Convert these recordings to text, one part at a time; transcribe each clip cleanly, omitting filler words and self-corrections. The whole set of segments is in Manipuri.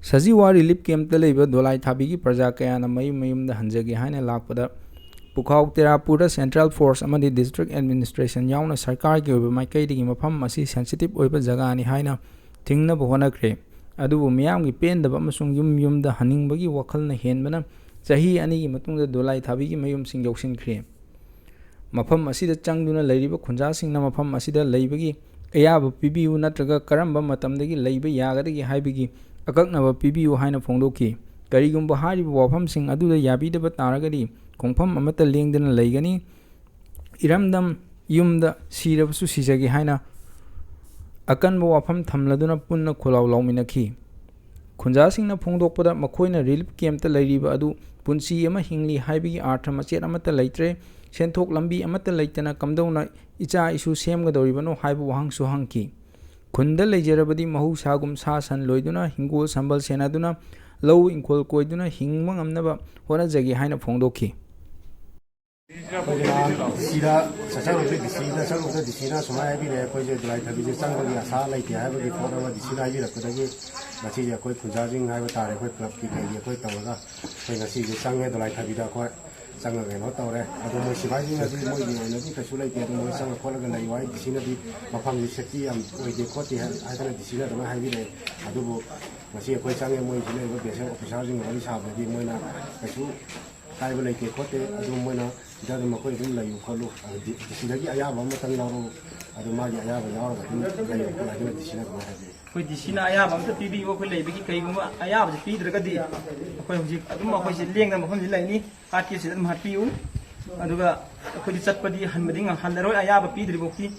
Sajiwa relief camp Teleba Dolaithabigi Praja Kayana Mayum the Hanjagi Hana Lakpada Pukau Terapura Central Force Amadi District Administration Yauna Sarkar Gilba Maikadi Mapam Masi sensitive over Zagani Hina Tingna Bohonakre Adu Miami pain the Bamasung Yum the Hunning Bagi Wakalna Henbana chahi anigi matungda Dolaithabigi Mayum Sing Yokshin Cream Mapam Masida Changduna Ladiba Kunjasing Namapam Masida Labagi Ayab Pibu Natraga Karamba Matamdagi Labor Yagadi Haibigi Akaknava PBU Haina Fondoki, Karigum Bahari Wapam Sing Adu the Yabida Bataragadi, Kompam Amata Lingden Lagani, Iramdam Yum the Sirab Susisagi Haina Akan Wapam Tamladuna Punna Kula Lominaki. Kunjasing na Fondopada Makoina Relief Camp the Lady Badu, Punsi Yama Hingli Haibi Artamachet Amata Laitre, Sentok Lambi Amata Laitana Kamdona, Icha Isu Sem Gadoribano Haibu Hang Suhanki. Kunda Lajarabadi Mahu Sagum Sasan Loiduna, Hingul Sambal Senaduna, Low in Kol Koiduna, Hingmang Amnaba, Hona Zagi Hina Fondoki. Sida, Sasha of the Sina, some of the Sina, so I be there, like a visit somebody as hard like you have before the Sina, you could have Matia quite Kujajing, I would try a quick club, you quite Tawada, when I see the Sanga, the Dolaithabida quite. Sang of an auto, I don't know if I think as more than I think I should like getting more some color than I white, the scenery, Mapam City, and with the Cotti, I don't see that I have it. I do see a quite sang and more would be a charging or this half the Mona. I should I will like a Cotti, I don't want to tell them a quick like you call the Sinagi Ayaba, Matangaro, I don't mind Ayaba, I don't see that. With the Sina Ayab, the PB Okulay, Ayab, the P. Dragadi, Ling them upon the Lani, Artis and Hatiu, Aduga, Pudisapadi, Hamading, Handero Ayab, P. Driboki,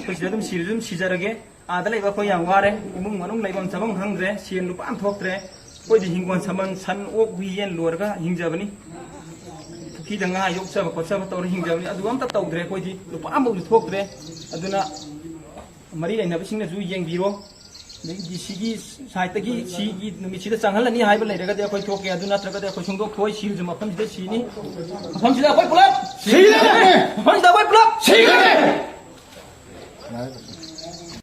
which let them see them, Cesarage, Adela Koyan Ware, Mung like on Samong Hungre, she and Lupan Tokre, with the Hingon Saman, San Oak, we and Lorga, Hinjavani. Kidanga, Yoksava, Conservatory Hinjavani, Aduanta Tokre, Lupan with Tokre, Aduna Maria never seen a zoo young hero. The Sigi Saitaki, she Michida Sangalani, I will let her go talk. I do not regard the Kosungo toy shields upon the Sini. Upon the white blood, see the white blood, see